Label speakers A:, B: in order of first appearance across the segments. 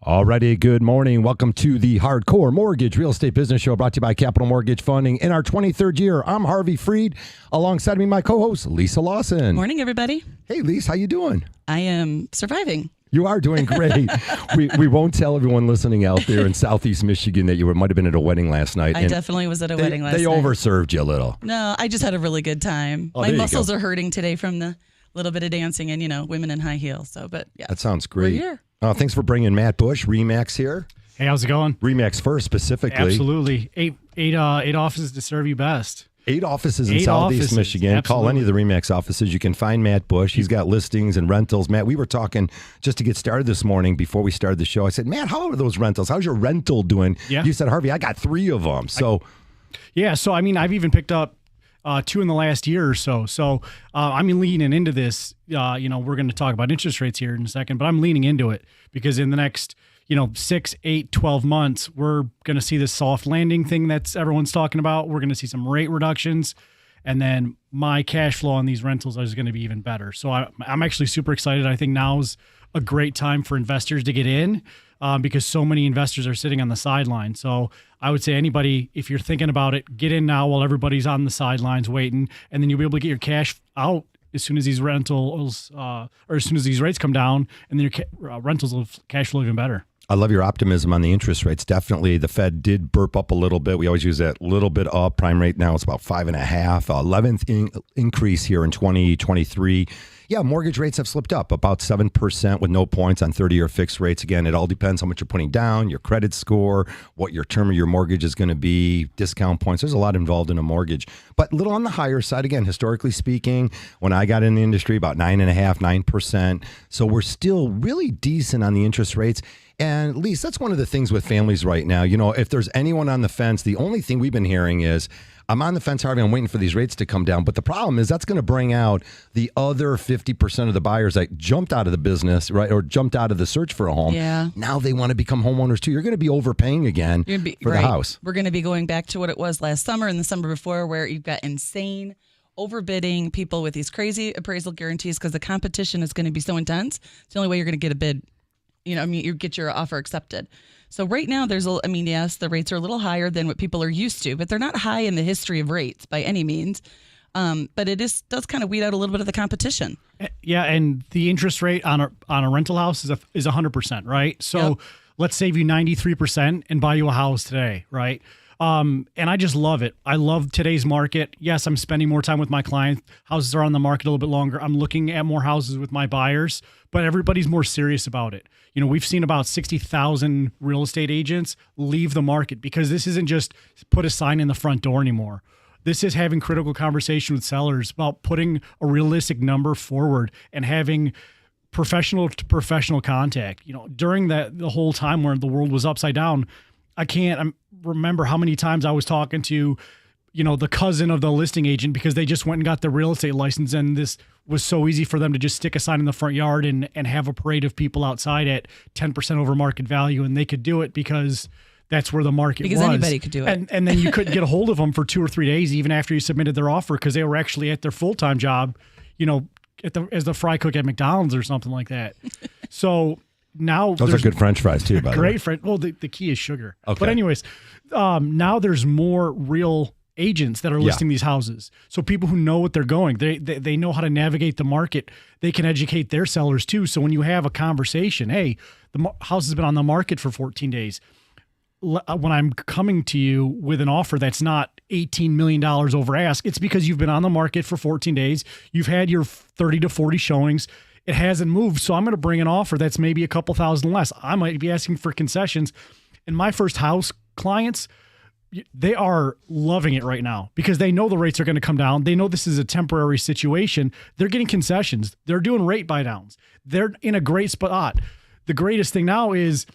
A: Alrighty, good morning. Welcome to the Hardcore Mortgage Real Estate Business Show brought to you by Capital Mortgage Funding. In our 23rd year, I'm Harvey Freed. Alongside me, my co-host, Lisa Lawson.
B: Morning, everybody.
A: Hey, Lisa, how you doing?
B: I am surviving.
A: You are doing great. we won't tell everyone listening out there in Southeast Michigan that you might have been at a wedding last night.
B: I definitely was at a wedding last night.
A: They overserved you a little.
B: No, I just had a really good time.
A: Oh,
B: My muscles are hurting today from the little bit of dancing and, women in high heels. So, but yeah.
A: That sounds great.
B: We're here.
A: Thanks for bringing Matt Bush, RE/MAX here.
C: Hey, how's it going?
A: RE/MAX First specifically.
C: Absolutely. Eight offices to serve you best.
A: 8 offices in Southeast Michigan.
C: Absolutely.
A: Call any of the RE/MAX offices. You can find Matt Bush. He's got listings and rentals. Matt, we were talking just to get started this morning before we started the show. I said, Matt, how are those rentals? How's your rental doing?
C: Yeah.
A: You said, Harvey, I got 3 of them. So,
C: I've even picked up 2 in the last year or so. So I'm leaning into this. We're going to talk about interest rates here in a second, but I'm leaning into it because in the next 6, 8, 12 months, we're going to see this soft landing thing that's everyone's talking about. We're going to see some rate reductions, and then my cash flow on these rentals is going to be even better. So I'm actually super excited. I think now's a great time for investors to get in because so many investors are sitting on the sidelines. So I would say anybody, if you're thinking about it, get in now while everybody's on the sidelines waiting, and then you'll be able to get your cash out as soon as these rentals or as soon as these rates come down, and then your rentals will cash flow even better.
A: I love your optimism on the interest rates. Definitely, the Fed did burp up a little bit. We always use that little bit up. Prime rate now is about 5.5. 11th increase here in 2023. Yeah, mortgage rates have slipped up about 7% with no points on 30-year fixed rates. Again, it all depends how much you're putting down, your credit score, what your term of your mortgage is going to be, discount points. There's a lot involved in a mortgage. But a little on the higher side, again, historically speaking, when I got in the industry, about 9.5%, 9%. So we're still really decent on the interest rates. And at least that's one of the things with families right now. If there's anyone on the fence, the only thing we've been hearing is, I'm on the fence, Harvey. I'm waiting for these rates to come down. But the problem is that's going to bring out the other 50% of the buyers that jumped out of the business, right, or jumped out of the search for a home.
B: Yeah.
A: Now they want to become homeowners too. You're going to be overpaying again for the house.
B: We're going to be going back to what it was last summer and the summer before, where you've got insane overbidding, people with these crazy appraisal guarantees because the competition is going to be so intense. It's the only way you're going to get a bid. You get your offer accepted. So right now yes, the rates are a little higher than what people are used to, but they're not high in the history of rates by any means. But it does kind of weed out a little bit of the competition.
C: Yeah, and the interest rate on a rental house is 100%, right? So
B: Yep.
C: Let's save you 93% and buy you a house today, right? And I just love it. I love today's market. Yes, I'm spending more time with my clients. Houses are on the market a little bit longer. I'm looking at more houses with my buyers, but everybody's more serious about it. We've seen about 60,000 real estate agents leave the market because this isn't just put a sign in the front door anymore. This is having critical conversation with sellers about putting a realistic number forward and having professional to professional contact. During the whole time where the world was upside down, I can't remember how many times I was talking to, the cousin of the listing agent because they just went and got the real estate license, and this was so easy for them to just stick a sign in the front yard and have a parade of people outside at 10% over market value, and they could do it because that's where the market was.
B: Because anybody could do it.
C: And then you couldn't get a hold of them for 2 or 3 days even after you submitted their offer because they were actually at their full-time job, as the fry cook at McDonald's or something like that. So now
A: those are good French fries too, by the way.
C: Great French. Well, the key is sugar.
A: Okay.
C: But anyways, now there's more real agents that are listing these houses. So people who know what they're going, they know how to navigate the market. They can educate their sellers too. So when you have a conversation, hey, the house has been on the market for 14 days. When I'm coming to you with an offer that's not $18 million over ask, it's because you've been on the market for 14 days. You've had your 30 to 40 showings. It hasn't moved. So I'm going to bring an offer that's maybe a couple thousand less. I might be asking for concessions. And my first house clients, they are loving it right now because they know the rates are going to come down. They know this is a temporary situation. They're getting concessions. They're doing rate buy downs. They're in a great spot. The greatest thing now is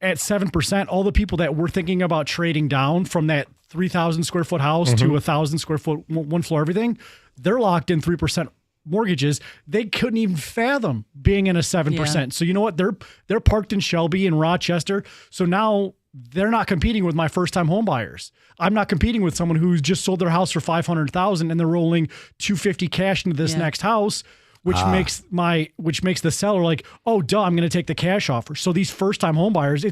C: at 7%, all the people that were thinking about trading down from that 3,000 square foot house to 1,000 square foot, one floor, everything, they're locked in 3% mortgages. They couldn't even fathom being in a 7%.
B: Yeah.
C: So you know what? They're parked in Shelby and Rochester. So now they're not competing with my first-time home buyers. I'm not competing with someone who's just sold their house for $500,000 and they're rolling $250,000 cash into this next house. which makes the seller like, oh, duh, I'm going to take the cash offer. So these first time home buyers,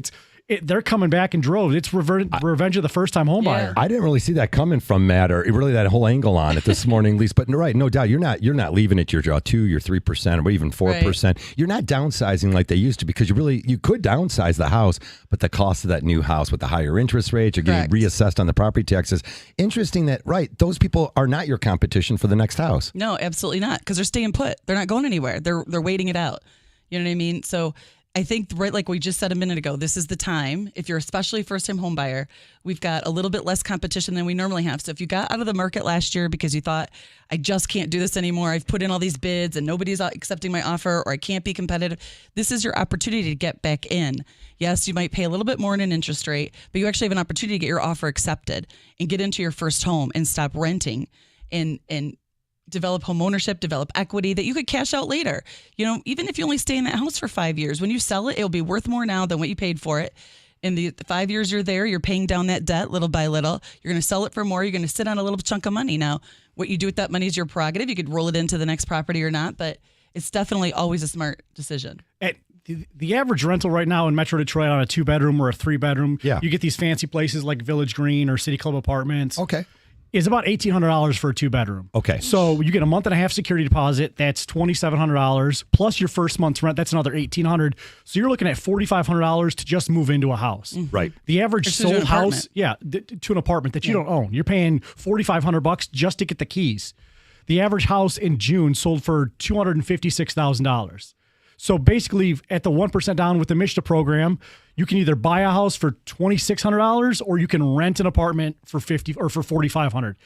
C: they're coming back in droves. It's revenge of the first time home buyer.
A: I didn't really see that coming from Matt, or really that whole angle on it this morning, Lisa. But right, no doubt, you're not leaving it your 2, your 3%, or even 4%. Right. You're not downsizing like they used to, because you could downsize the house, but the cost of that new house with the higher interest rates, you're getting reassessed on the property taxes. Interesting that, right, those people are not your competition for the next house.
B: No, absolutely not, because they're staying put. They're not going anywhere. They're waiting it out. You know what I mean? So I think, right, like we just said a minute ago, this is the time. If you're especially a first-time home buyer, we've got a little bit less competition than we normally have. So if you got out of the market last year because you thought, I just can't do this anymore, I've put in all these bids and nobody's accepting my offer, or I can't be competitive, this is your opportunity to get back in. Yes, you might pay a little bit more in an interest rate, but you actually have an opportunity to get your offer accepted and get into your first home and stop renting and develop home ownership, develop equity that you could cash out later. You know, even if you only stay in that house for 5 years, when you sell it, it'll be worth more now than what you paid for it. In the 5 years you're there, you're paying down that debt little by little. You're going to sell it for more. You're going to sit on a little chunk of money. Now, what you do with that money is your prerogative. You could roll it into the next property or not, but it's definitely always a smart decision.
C: The average rental right now in Metro Detroit on a 2-bedroom or a 3-bedroom, you get these fancy places like Village Green or City Club Apartments.
A: Okay.
C: Is about $1,800 for a 2-bedroom.
A: Okay.
C: So you get a month and a half security deposit. That's $2,700 plus your first month's rent. That's another $1,800. So you're looking at $4,500 to just move into a house.
A: Right.
C: The average sold house, to an apartment that you don't own, you're paying $4,500 just to get the keys. The average house in June sold for $256,000. So basically, at the 1% down with the MSHDA program, you can either buy a house for $2,600 or you can rent an apartment for $50 or for $4,500.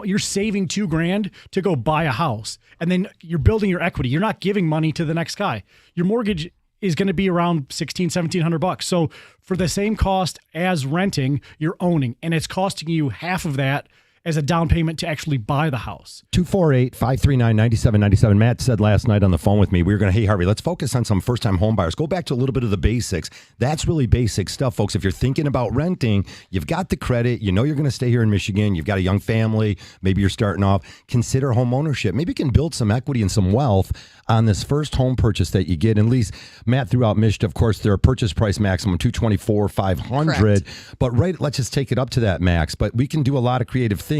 C: You're saving $2,000 to go buy a house, and then you're building your equity. You're not giving money to the next guy. Your mortgage is going to be around $1,600-1,700. So for the same cost as renting, you're owning, and it's costing you half of that as a down payment to actually buy the house.
A: 248-539-9797. Matt said last night on the phone with me, we were going to, hey, Harvey, let's focus on some first-time home buyers. Go back to a little bit of the basics. That's really basic stuff, folks. If you're thinking about renting, you've got the credit, you know you're going to stay here in Michigan, you've got a young family, maybe you're starting off, consider home ownership. Maybe you can build some equity and some wealth on this first home purchase that you get. And at least, Matt threw out MSHDA, of course, their purchase price maximum, $224,500. But let's just take it up to that max. But we can do a lot of creative things.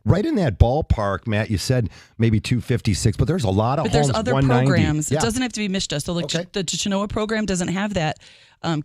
A: Right in that ballpark, Matt, you said maybe 256, but there's a lot of homes,
B: there's other
A: 190.
B: programs. It doesn't have to be MSHDA. So like the Chenoa program doesn't have that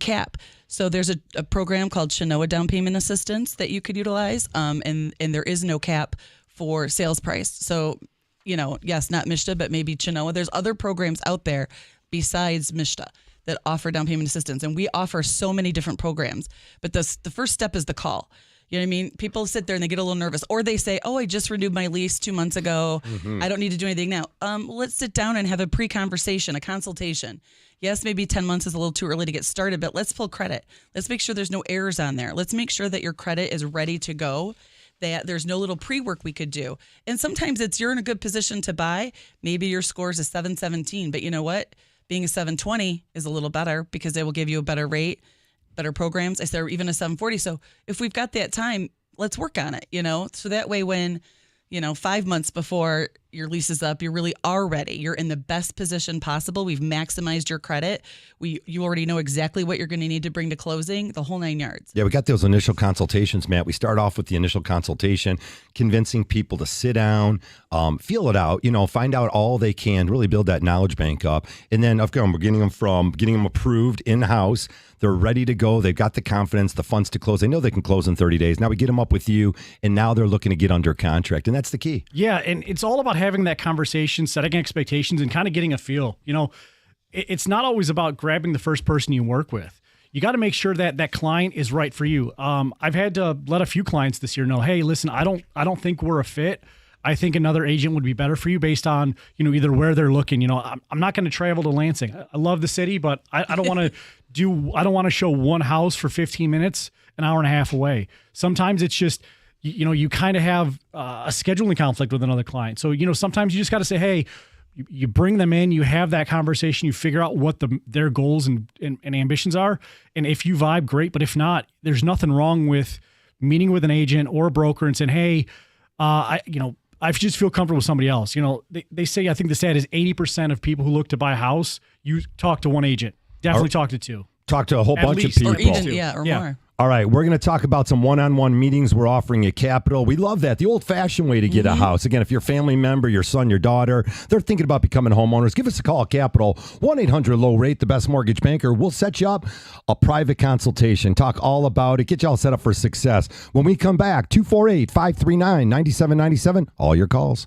B: cap. So there's a program called Chenoa Down Payment Assistance that you could utilize, and there is no cap for sales price. So, you know, yes, not MSHDA, but maybe Chenoa. There's other programs out there besides MSHDA that offer down payment assistance, and we offer so many different programs. But the first step is the call. You know what I mean? People sit there and they get a little nervous, or they say, oh, I just renewed my lease 2 months ago. I don't need to do anything now. Let's sit down and have a pre-conversation, a consultation. Yes, maybe 10 months is a little too early to get started, but let's pull credit. Let's make sure there's no errors on there. Let's make sure that your credit is ready to go, that there's no little pre-work we could do. And sometimes you're in a good position to buy. Maybe your score is a 717, but you know what? Being a 720 is a little better because they will give you a better rate, better programs. I said, or even a 740. So if we've got that time, let's work on it, you know? So that way when, 5 months before your lease is up, you really are ready. You're in the best position possible. We've maximized your credit. You already know exactly what you're going to need to bring to closing, the whole 9 yards.
A: Yeah, we got those initial consultations, Matt. We start off with the initial consultation, convincing people to sit down, feel it out, find out all they can, really build that knowledge bank up. And then, of course, we're getting them approved in-house. They're ready to go. They've got the confidence, the funds to close. They know they can close in 30 days. Now we get them up with you, and now they're looking to get under contract. And that's the key.
C: Yeah, and it's all about having that conversation, setting expectations, and kind of getting a feel. It's not always about grabbing the first person you work with. You got to make sure that that client is right for you. I've had to let a few clients this year know, hey, listen, I don't think we're a fit. I think another agent would be better for you based on, either where they're looking. I'm not going to travel to Lansing. I love the city, but I don't want to I don't want to show one house for 15 minutes, an hour and a half away. Sometimes it's just, you kind of have a scheduling conflict with another client. So, sometimes you just got to say, hey, you bring them in, you have that conversation, you figure out what their goals and ambitions are. And if you vibe, great. But if not, there's nothing wrong with meeting with an agent or a broker and saying, hey, I just feel comfortable with somebody else. They say, I think the stat is 80% of people who look to buy a house, you talk to one agent. Definitely talk to two.
A: Talk to a whole
C: At
A: bunch
C: least.
A: of
B: Or
A: people.
B: even, or more.
A: All right, we're going to talk about some one-on-one meetings we're offering at Capital. We love that. The old-fashioned way to get a house. Again, if your family member, your son, your daughter, they're thinking about becoming homeowners, give us a call at Capital, 1-800-LOW-RATE, the best mortgage banker. We'll set you up a private consultation, talk all about it, get you all set up for success. When we come back, 248-539-9797, all your calls.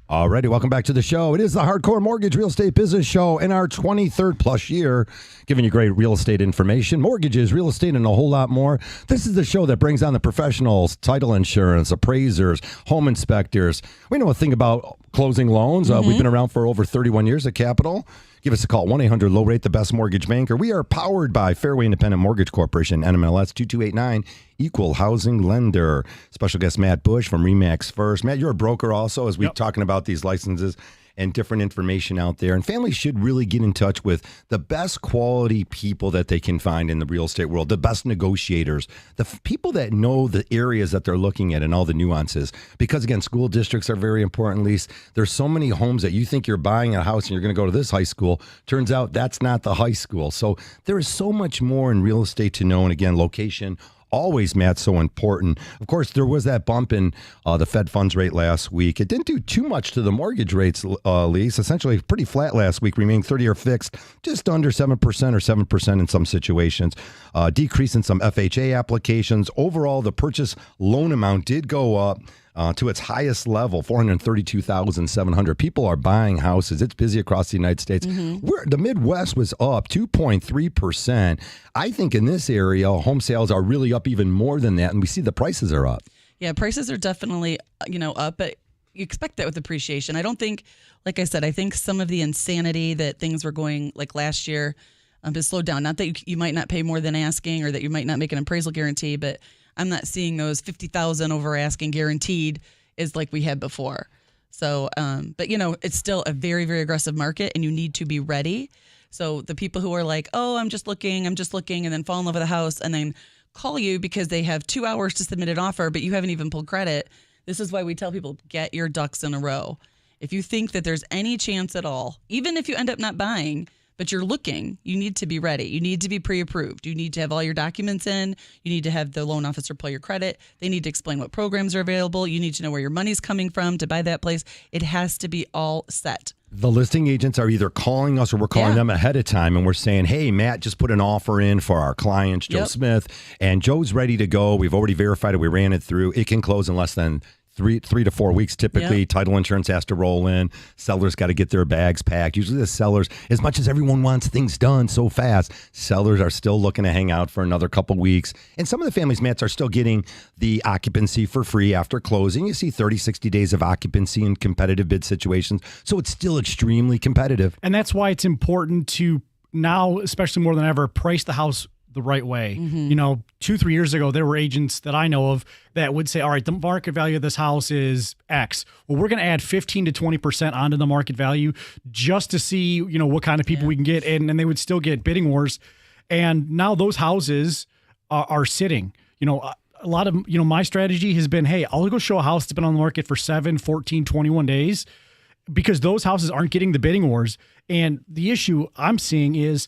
A: Alrighty, welcome back to the show. It is the Hardcore Mortgage Real Estate Business Show in our 23rd plus year, giving you great real estate information, mortgages, real estate, and a whole lot more. This is the show that brings on the professionals, title insurance, appraisers, home inspectors. We know a thing about closing loans. We've been around for over 31 years at Capital. Give us a call, 1-800-LOW-RATE, the best mortgage banker. We are powered by Fairway Independent Mortgage Corporation, NMLS 2289, equal housing lender. Special guest Matt Bush from RE/MAX First. Matt, you're a broker also, as we're talking about these licenses and different information out there. And families should really get in touch with the best quality people that they can find in the real estate world, the best negotiators, the people that know the areas that they're looking at and all the nuances. Because, again, school districts are very important, Lise. There's so many homes that you think you're buying a house and you're going to go to this high school. Turns out that's not the high school. So there is so much more in real estate to know. And, again, location, always, Matt, so important. Of course, there was that bump in the Fed funds rate last week. It didn't do too much to the mortgage rates, Lise. Essentially pretty flat last week, remaining 30-year fixed, just under 7% or 7% in some situations. Decrease in some FHA applications. Overall, the purchase loan amount did go up to its highest level, 432,700. People are buying houses. It's busy across the United States. The Midwest was up 2.3%. I think in this area, home sales are really up even more than that, and we see the prices are up.
B: Yeah, prices are definitely, up, but you expect that with appreciation. I don't think, like I said, I think some of the insanity that things were going like last year, has slowed down. Not that you might not pay more than asking or that you might not make an appraisal guarantee, but I'm not seeing those 50,000 over asking guaranteed is like we had before. So, but it's still a very, very aggressive market, and you need to be ready. So the people who are like, oh, I'm just looking, and then fall in love with a house and then call you because they have 2 hours to submit an offer, but you haven't even pulled credit. This is why we tell people, get your ducks in a row. If you think that there's any chance at all, even if you end up not buying, but you're looking, you need to be ready. You need to be pre-approved. You need to have all your documents in. You need to have the loan officer pull your credit. They need to explain what programs are available. You need to know where your money's coming from to buy that place. It has to be all set.
A: The listing agents are either calling us or we're calling them ahead of time, and we're saying, hey, Matt just put an offer in for our client, Joe Smith, and Joe's ready to go. We've already verified it. We ran it through. It can close in less than 3 to 4 weeks typically.
B: Yep.
A: Title insurance has to roll in. Sellers got to get their bags packed. Usually the sellers, as much as everyone wants things done so fast, sellers are still looking to hang out for another couple weeks. And some of the families, Matts, are still getting the occupancy for free after closing. You see 30, 60 days of occupancy in competitive bid situations. So it's still extremely competitive.
C: And that's why it's important to now, especially more than ever, price the house the right way. 2-3 years ago, there were agents that I know of that would say, all right, the market value of this house is X. Well, we're going to add 15 to 20% onto the market value just to see, what kind of people we can get. And they would still get bidding wars. And now those houses are sitting. A lot of, my strategy has been, hey, I'll go show a house that's been on the market for 7, 14, 21 days because those houses aren't getting the bidding wars. And the issue I'm seeing is,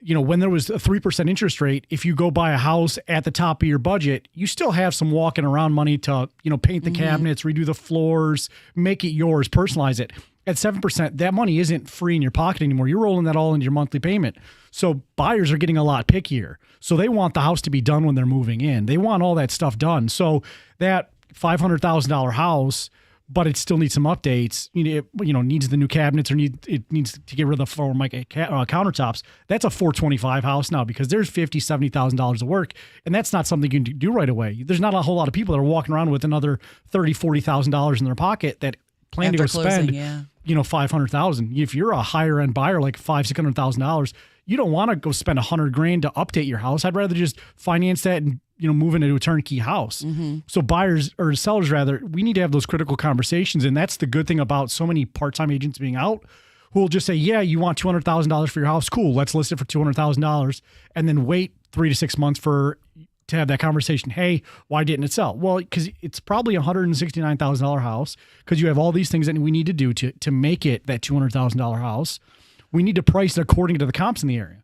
C: when there was a 3% interest rate, if you go buy a house at the top of your budget, you still have some walking around money to, paint the cabinets, redo the floors, make it yours, personalize it. At 7%, that money isn't free in your pocket anymore. You're rolling that all into your monthly payment. So buyers are getting a lot pickier. So they want the house to be done when they're moving in. They want all that stuff done. So that $500,000 house, but it still needs some updates. It needs the new cabinets or it needs to get rid of the floor countertops. That's a $425,000 house now because there's $50,000, $70,000 of work, and that's not something you can do right away. There's not a whole lot of people that are walking around with another $30,000, $40,000 in their pocket that plan to go spend $500,000. If you're a higher end buyer like $500,000, $600,000, you don't want to go spend $100,000 to update your house. I'd rather just finance that and move into a turnkey house. So buyers or sellers rather, we need to have those critical conversations, and that's the good thing about so many part-time agents being out who will just say, yeah, you want $200,000 for your house, cool, let's list it for $200,000, and then wait 3 to 6 months to have that conversation. Hey, why didn't it sell? Well, because it's probably a $169,000 house because you have all these things that we need to do to make it that $200,000 house. We need to price it according to the comps in the area.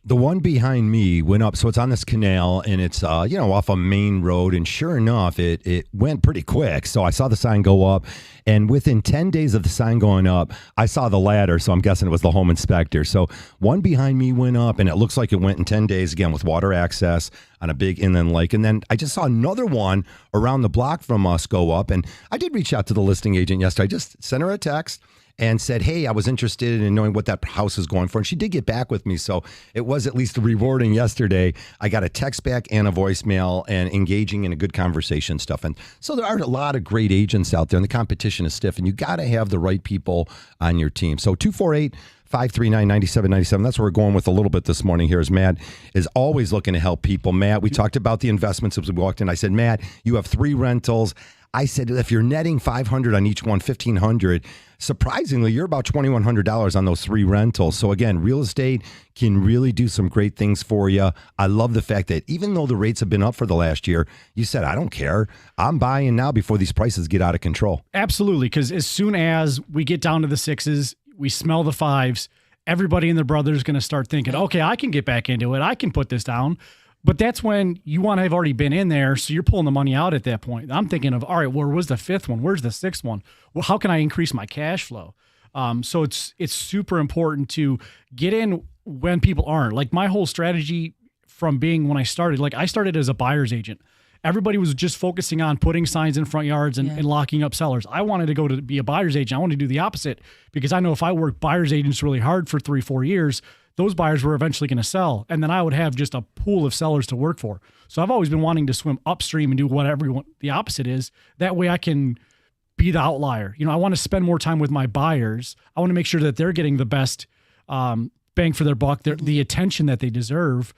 A: The one behind me went up, so it's on this canal, and it's off a main road, and sure enough, it went pretty quick. So I saw the sign go up, and within 10 days of the sign going up, I saw the ladder, so I'm guessing it was the home inspector. So one behind me went up, and it looks like it went in 10 days, again, with water access on a big inland lake. And then I just saw another one around the block from us go up, and I did reach out to the listing agent yesterday. I just sent her a text and said, hey, I was interested in knowing what that house is going for. And she did get back with me. So it was at least rewarding yesterday. I got a text back and a voicemail and engaging in a good conversation stuff. And so there are a lot of great agents out there, and the competition is stiff, and you got to have the right people on your team. So 248-539-9797. That's where we're going with a little bit this morning here is Matt is always looking to help people. Matt, we talked about the investments as we walked in. I said, Matt, you have 3 rentals. I said, if you're netting $500 on each one, $1,500, surprisingly, you're about $2,100 on those 3 rentals. So again, real estate can really do some great things for you. I love the fact that even though the rates have been up for the last year, you said, I don't care. I'm buying now before these prices get out of control.
C: Absolutely, because as soon as we get down to the 6s, we smell the 5s, everybody and their brother is going to start thinking, okay, I can get back into it. I can put this down. But that's when you want to have already been in there, so you're pulling the money out at that point. I'm thinking of, all right, where was the 5th one? Where's the 6th one? Well, how can I increase my cash flow? So it's super important to get in when people aren't. Like my whole strategy from being when I started as a buyer's agent. Everybody was just focusing on putting signs in front yards and locking up sellers. I wanted to go to be a buyer's agent. I wanted to do the opposite because I know if I work buyer's agents really hard for 3-4 years, those buyers were eventually going to sell. And then I would have just a pool of sellers to work for. So I've always been wanting to swim upstream and do what everyone, the opposite is. That way I can be the outlier. I want to spend more time with my buyers. I want to make sure that they're getting the best bang for their buck, the attention that they deserve.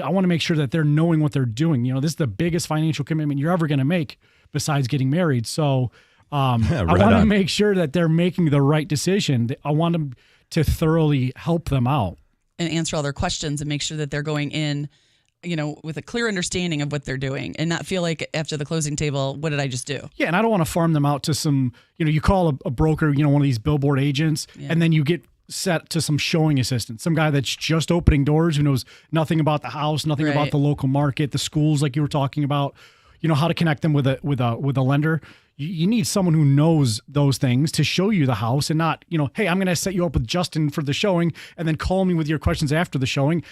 C: I want to make sure that they're knowing what they're doing. This is the biggest financial commitment you're ever going to make besides getting married. So I want to make sure that they're making the right decision. I want them to thoroughly help them out
B: and answer all their questions and make sure that they're going in, with a clear understanding of what they're doing and not feel like after the closing table, what did I just do?
C: Yeah. And I don't want to farm them out to some, you call a broker, one of these billboard agents, and then you get set to some showing assistant, some guy that's just opening doors, who knows nothing about the house, nothing about the local market, the schools, like you were talking about, how to connect them with a lender. You need someone who knows those things to show you the house, and not, hey, I'm going to set you up with Justin for the showing and then call me with your questions after the showing.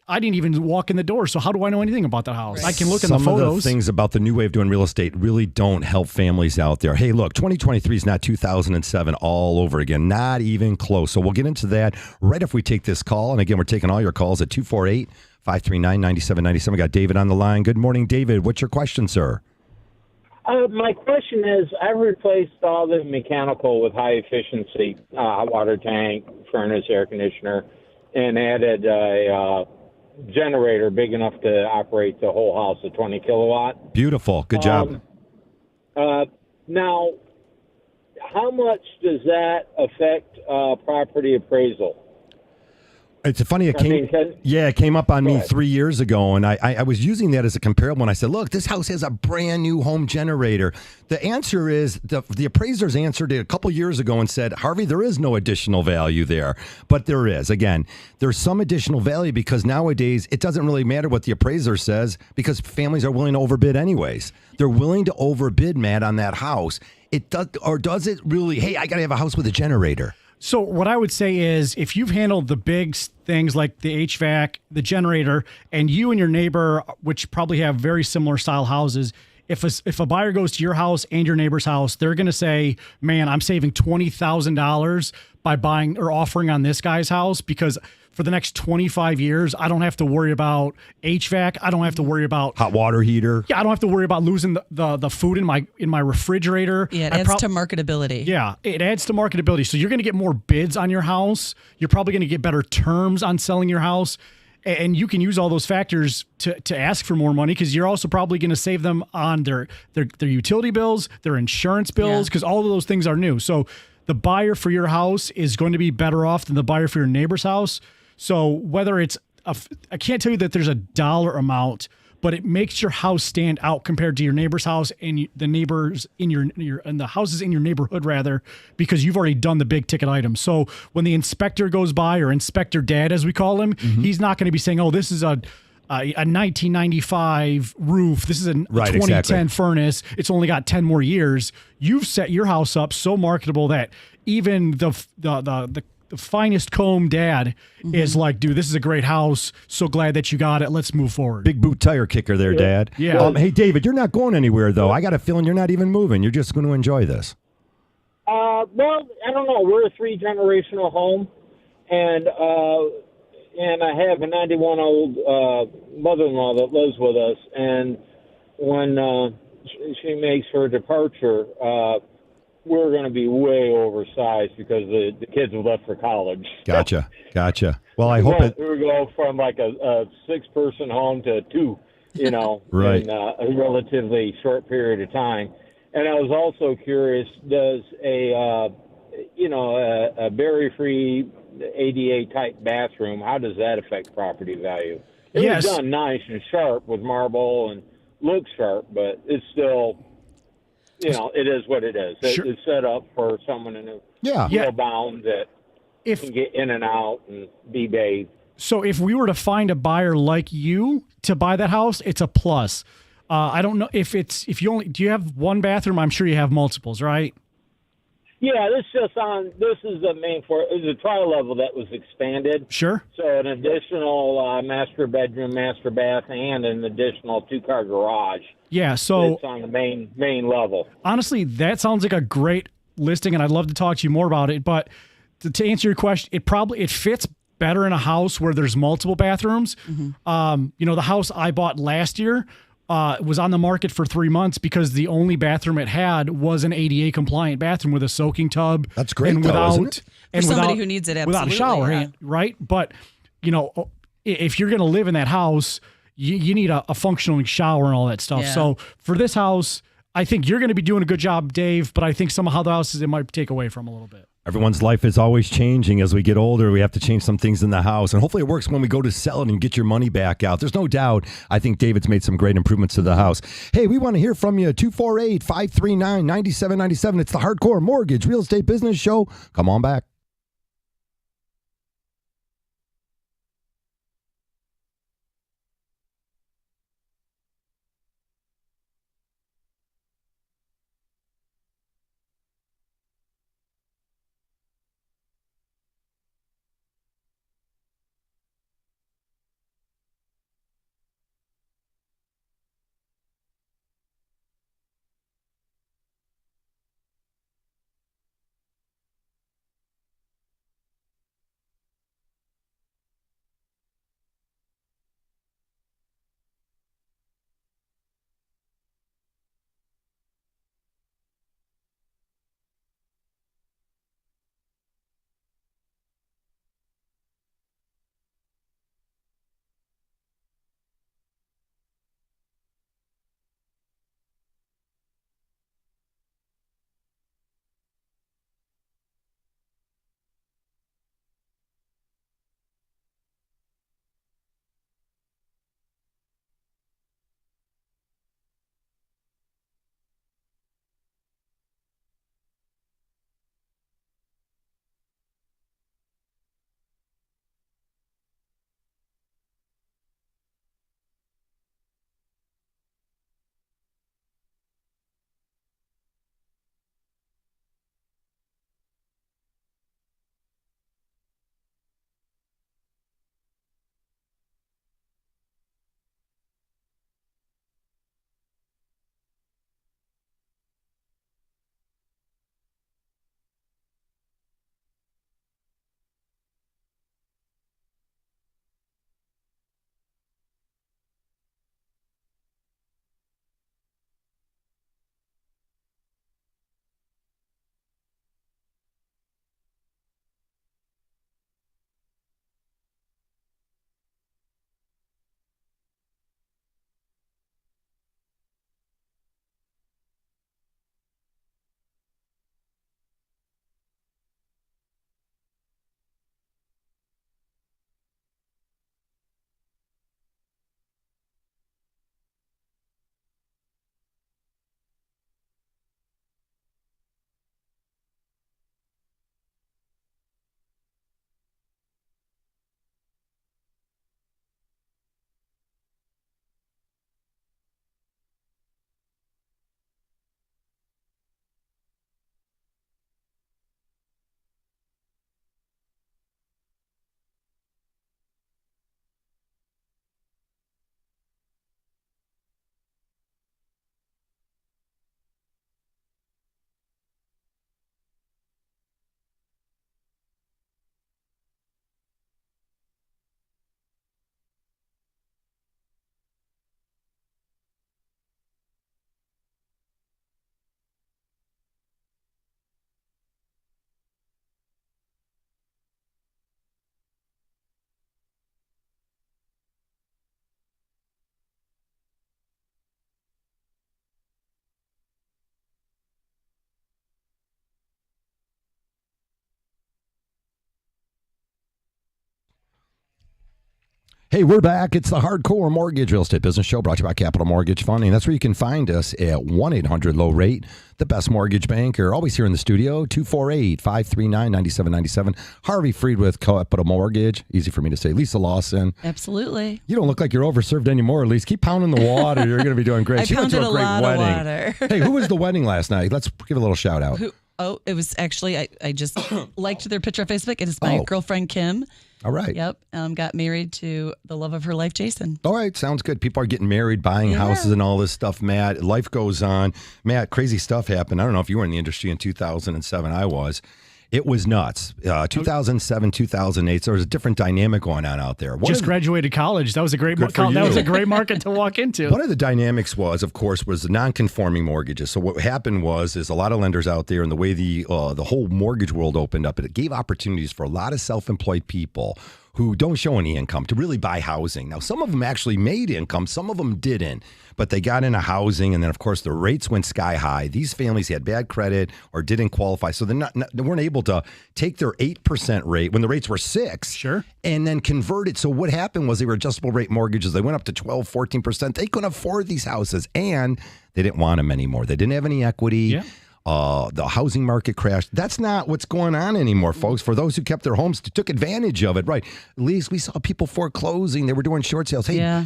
C: I didn't even walk in the door, so how do I know anything about that house? I can look in the photos.
A: Some of the things about the new way of doing real estate really don't help families out there. Hey, look, 2023 is not 2007 all over again. Not even close. So we'll get into that right if we take this call. And again, we're taking all your calls at 248-539-9797. We got David on the line. Good morning, David. What's your question, sir?
D: My question is, I've replaced all the mechanical with high efficiency, hot water tank, furnace, air conditioner, and added a generator big enough to operate the whole house at 20 kilowatt.
A: Beautiful. Good job.
D: Now, how much does that affect property appraisal?
A: It's funny. It came up on me 3 years ago, and I was using that as a comparable. And I said, "Look, this house has a brand new home generator." The answer is the appraisers answered it a couple years ago and said, "Harvey, there is no additional value there, but there is. Again, there's some additional value because nowadays it doesn't really matter what the appraiser says because families are willing to overbid anyways. They're willing to overbid, Matt, on that house. Does it really? Hey, I got to have a house with a generator."
C: So what I would say is, if you've handled the big things like the HVAC, the generator, and you and your neighbor, which probably have very similar style houses, if a buyer goes to your house and your neighbor's house, they're going to say, "Man, I'm saving $20,000 by buying or offering on this guy's house because for the next 25 years, I don't have to worry about HVAC. I don't have to worry about
A: hot water heater.
C: Yeah, I don't have to worry about losing the food in my refrigerator."
B: Yeah, it adds to marketability.
C: Yeah, it adds to marketability. So you're going to get more bids on your house. You're probably going to get better terms on selling your house. And you can use all those factors to ask for more money because you're also probably going to save them on their utility bills, their insurance bills, because all of those things are new. So the buyer for your house is going to be better off than the buyer for your neighbor's house. So whether it's I can't tell you that there's a dollar amount, but it makes your house stand out compared to your neighbor's house and the neighbors in and the houses in your neighborhood rather, because you've already done the big ticket items. So when the inspector goes by, or Inspector Dad as we call him, he's not going to be saying, "Oh, this is a 1995 roof. This is a 2010 furnace. It's only got 10 more years." You've set your house up so marketable that even the finest comb dad is like, "Dude, this is a great house. So glad that you got it. Let's move forward."
A: Big boot tire kicker there, Dad.
C: Yeah.
A: Hey, David, you're not going anywhere, though. I got a feeling you're not even moving. You're just going to enjoy this.
D: Well, I don't know. We're a 3-generational home, and I have a 91-old mother-in-law that lives with us. And when she makes her departure, we're going to be way oversized because the kids have left for college.
A: Gotcha. Well, I hope
D: we go from like a 6-person home to 2,
A: right.
D: in a relatively short period of time. And I was also curious, does a barrier-free ADA type bathroom, how does that affect property value? It was done nice and sharp with marble and looks sharp, but it's still, it is what it is.
C: Sure.
D: It's set up for someone in a bound that can get in and out and be bathed.
C: So if we were to find a buyer like you to buy that house, it's a plus. I don't know if do you have one bathroom? I'm sure you have multiples, right?
D: Yeah, this is the main floor. It was a trial level that was expanded.
C: Sure.
D: So an additional master bedroom, master bath, and an additional 2-car garage.
C: Yeah, so
D: it's on the main level.
C: Honestly, that sounds like a great listing, and I'd love to talk to you more about it. But to answer your question, it fits better in a house where there's multiple bathrooms. The house I bought last year was on the market for 3 months because the only bathroom it had was an ADA compliant bathroom with a soaking tub.
A: That's great,
C: and
A: though,
C: without
A: isn't it?
C: and
B: For somebody
C: without,
B: who needs it,
C: without a
B: absolutely,
C: shower,
B: yeah.
C: right? But if you're going to live in that house, you need a functioning shower and all that stuff.
B: Yeah.
C: So for this house, I think you're going to be doing a good job, Dave. But I think some of how the houses it might take away from a little bit.
A: Everyone's life is always changing. As we get older, we have to change some things in the house. And hopefully it works when we go to sell it and get your money back out. There's no doubt. I think David's made some great improvements to the house. Hey, we want to hear from you. 248-539-9797. It's the Hardcore Mortgage Real Estate Business Show. Come on back. Hey, we're back. It's the Hardcore Mortgage Real Estate Business Show brought to you by Capital Mortgage Funding. That's where you can find us at 1-800-LOW-RATE, the best mortgage banker. Always here in the studio, 248-539-9797. Harvey Freed with Capital Mortgage. Easy for me to say. Lisa Lawson.
B: Absolutely.
A: You don't look like you're overserved anymore, Lisa. Keep pounding the water. You're going to be doing great.
B: I
A: She went to
B: pounded a
A: great
B: lot
A: wedding.
B: of water.
A: Hey, who was the wedding last night? Let's give a little shout out.
B: It was actually, I just liked their picture on Facebook. It is my girlfriend, Kim.
A: All right.
B: Yep. Got married to the love of her life, Jason.
A: All right. Sounds good. People are getting married, buying houses and all this stuff, Matt. Life goes on. Matt, crazy stuff happened. I don't know if you were in the industry in 2007. I was. It was nuts. 2007, 2008. So there was a different dynamic going on out there.
C: Just graduated college. That was a great
A: Good for
C: that was
A: you.
C: a great market to walk into.
A: One of the dynamics was, of course, was the non-conforming mortgages. So what happened was a lot of lenders out there, and the way the whole mortgage world opened up, it gave opportunities for a lot of self-employed people who don't show any income to really buy housing. Now, some of them actually made income, some of them didn't, but they got into housing, and then, of course, the rates went sky high. These families had bad credit or didn't qualify, so they weren't able to take their 8% rate when the rates were 6%.
C: Sure.
A: And then convert it. So what happened was they were adjustable rate mortgages. They went up to 12, 14%. They couldn't afford these houses, and they didn't want them anymore. They didn't have any equity.
C: Yeah.
A: The housing market crashed. That's not what's going on anymore, folks. For those who kept their homes, took advantage of it, right? At least we saw people foreclosing. They were doing short sales. Hey,
B: Yeah.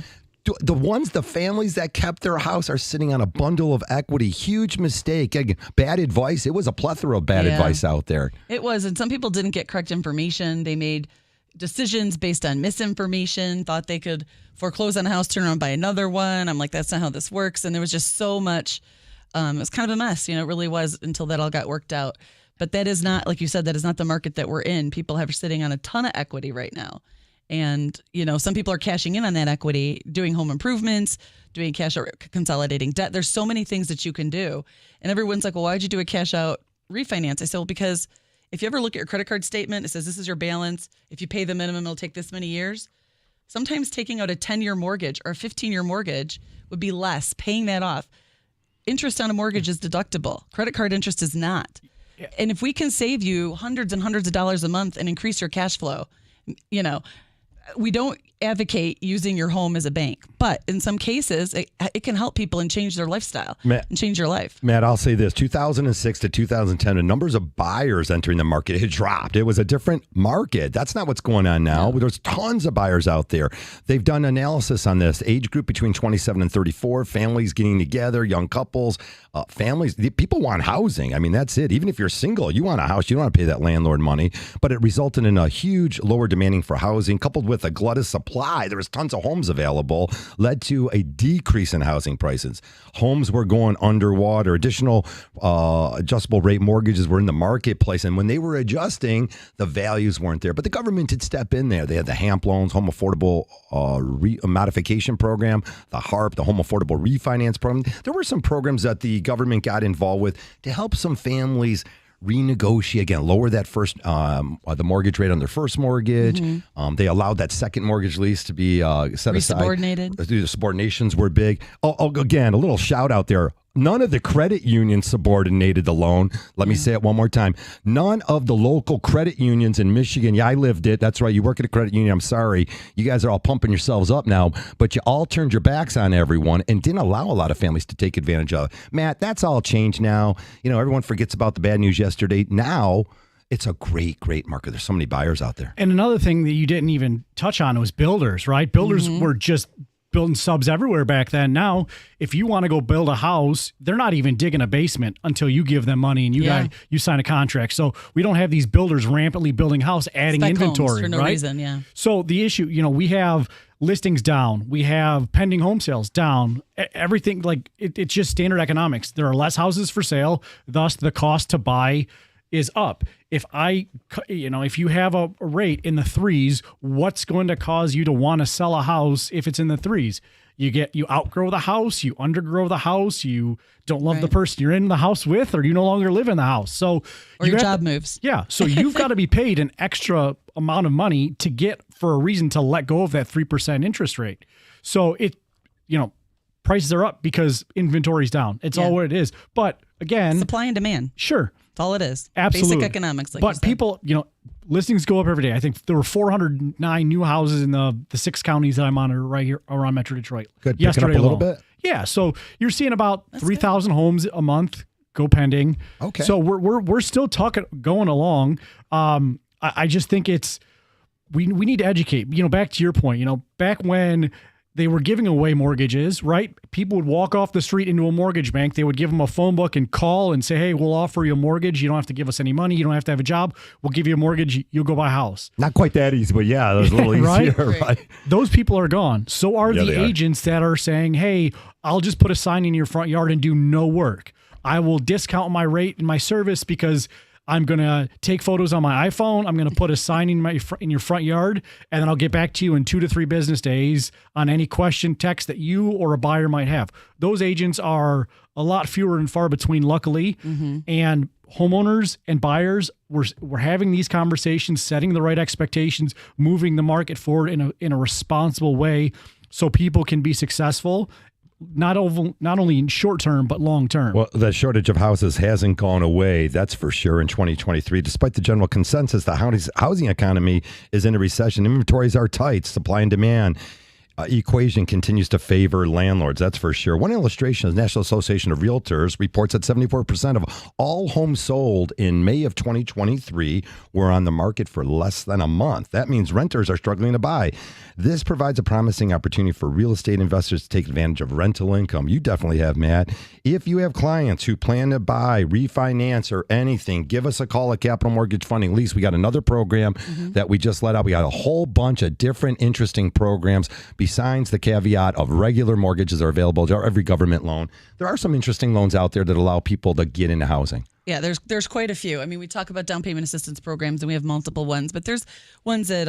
A: the families that kept their house are sitting on a bundle of equity. Huge mistake. Again, bad advice. It was a plethora of bad
B: Yeah.
A: advice out there.
B: It was, and some people didn't get correct information. They made decisions based on misinformation, thought they could foreclose on a house, turn around and buy another one. I'm like, that's not how this works. And there was just so much. It was kind of a mess. It really was until that all got worked out. But that is not, like you said, that is not the market that we're in. People are sitting on a ton of equity right now. And, some people are cashing in on that equity, doing home improvements, doing cash out, consolidating debt. There's so many things that you can do. And everyone's like, well, why'd you do a cash out refinance? I said, well, because if you ever look at your credit card statement, it says this is your balance. If you pay the minimum, it'll take this many years. Sometimes taking out a 10-year mortgage or a 15-year mortgage would be less, paying that off. Interest on a mortgage is deductible. Credit card interest is not. Yeah. And if we can save you hundreds and hundreds of dollars a month and increase your cash flow, we don't advocate using your home as a bank, but in some cases, it can help people and change their lifestyle and change your life.
A: Matt, I'll say this, 2006 to 2010, the numbers of buyers entering the market had dropped. It was a different market. That's not what's going on now. Yeah. There's tons of buyers out there. They've done analysis on this. Age group between 27 and 34, families getting together, young couples, families. People want housing. I mean, that's it. Even if you're single, you want a house. You don't want to pay that landlord money. But it resulted in a huge lower demanding for housing, coupled with a glut of supply. There was tons of homes available, led to a decrease in housing prices. Homes were going underwater. Additional adjustable rate mortgages were in the marketplace. And when they were adjusting, the values weren't there. But the government did step in there. They had the HAMP loans, Home Affordable Modification Program, the HARP, the Home Affordable Refinance Program. There were some programs that the government got involved with to help some families renegotiate, again, lower that first, the mortgage rate on their first mortgage. Mm-hmm. They allowed that second mortgage lease to be set aside.
B: Resubordinated.
A: The subordinations were big. Again, a little shout out there. None of the credit unions subordinated the loan. Let me say it one more time. None of the local credit unions in Michigan. Yeah, I lived it. That's right. You work at a credit union. I'm sorry. You guys are all pumping yourselves up now, but you all turned your backs on everyone and didn't allow a lot of families to take advantage of it. Matt, that's all changed now. Everyone forgets about the bad news yesterday. Now, it's a great, great market. There's so many buyers out there.
C: And another thing that you didn't even touch on was builders, right? Builders were just building subs everywhere back then. Now, if you want to go build a house, they're not even digging a basement until you give them money and you sign a contract. So we don't have these builders rampantly building house, adding
B: spec
C: inventory,
B: homes for no
C: right?
B: reason, yeah.
C: So the issue, we have listings down, we have pending home sales down, everything it's just standard economics. There are less houses for sale, thus the cost to buy is up. If you have a rate in the 3s, what's going to cause you to want to sell a house if it's in the 3s? You outgrow the house, you undergrow the house, you don't love the person you're in the house with, or you no longer live in the house. So
B: your job moves.
C: Yeah. So you've got to be paid an extra amount of money to get for a reason to let go of that 3% interest rate. So prices are up because inventory's down. It's all what it is. But again,
B: supply and demand.
C: Sure.
B: That's all it is.
C: Absolutely.
B: Basic economics. Like
C: but people, listings go up every day. I think there were 409 new houses in the 6 counties that I'm on right here around Metro Detroit.
A: Good. Picking up a little bit.
C: Yeah. So you're seeing about 3,000 homes a month go pending.
A: Okay.
C: So we're still going along. I just think we need to educate. Back to your point. Back when they were giving away mortgages, right? People would walk off the street into a mortgage bank. They would give them a phone book and call and say, hey, we'll offer you a mortgage. You don't have to give us any money. You don't have to have a job. We'll give you a mortgage. You'll go buy a house.
A: Not quite that easy, but yeah, that was a little easier. Right?
C: Those people are gone. So are the agents that are saying, hey, I'll just put a sign in your front yard and do no work. I will discount my rate and my service because I'm going to take photos on my iPhone. I'm going to put a sign in your front yard, and then I'll get back to you in 2 to 3 business days on any question, text that you or a buyer might have. Those agents are a lot fewer and far between, luckily. And homeowners and buyers, we're having these conversations, setting the right expectations, moving the market forward in a responsible way so people can be successful. Not only in short term, but long term.
A: Well, the shortage of houses hasn't gone away, that's for sure, in 2023. Despite the general consensus, the housing economy is in a recession. Inventories are tight. Supply and demand equation continues to favor landlords, that's for sure. One illustration is the National Association of Realtors reports that 74% of all homes sold in May of 2023 were on the market for less than a month. That means renters are struggling to buy. This provides a promising opportunity for real estate investors to take advantage of rental income. You definitely have, Matt. If you have clients who plan to buy, refinance, or anything, give us a call at Capital Mortgage Funding Lease. We got another program that we just let out. We got a whole bunch of different interesting programs. Besides the caveat of regular mortgages are available to every government loan, there are some interesting loans out there that allow people to get into housing.
B: Yeah, there's quite a few. I mean, we talk about down payment assistance programs, and we have multiple ones, but there's ones that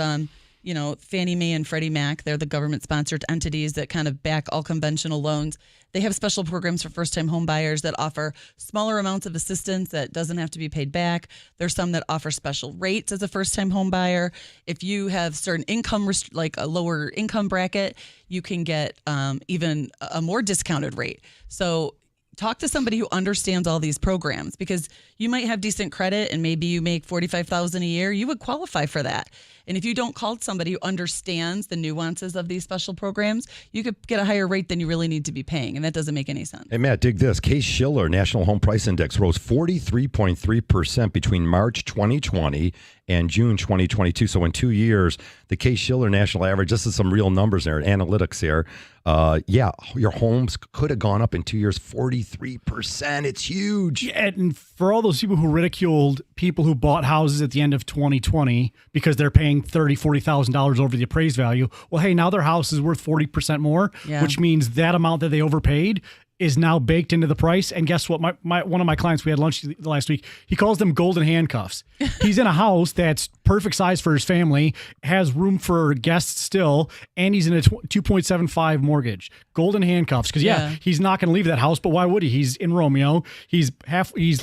B: Fannie Mae and Freddie Mac, they're the government-sponsored entities that kind of back all conventional loans. They have special programs for first-time home buyers that offer smaller amounts of assistance that doesn't have to be paid back. There's some that offer special rates as a first-time home buyer. If you have certain income, like a lower income bracket, you can get even a more discounted rate. So talk to somebody who understands all these programs, because you might have decent credit and maybe you make $45,000 a year. You would qualify for that. And if you don't call somebody who understands the nuances of these special programs, you could get a higher rate than you really need to be paying. And that doesn't make any sense.
A: Hey, Matt, dig this. Case-Shiller National Home Price Index rose 43.3% between March 2020 and June 2022. So in 2 years, the Case-Shiller national average, this is some real numbers there, analytics here. Your homes could have gone up in 2 years 43%. It's huge.
C: Yeah, and for all those people who ridiculed people who bought houses at the end of 2020 because they're paying $30,000, $40,000 over the appraised value, well, hey, now their house is worth 40% more, which means that amount that they overpaid is now baked into the price. And guess what? One of my clients, we had lunch last week, he calls them golden handcuffs. He's in a house that's perfect size for his family, has room for guests still, and he's in a 2.75 mortgage. Golden handcuffs. Because he's not going to leave that house, but why would he? He's in Romeo. He's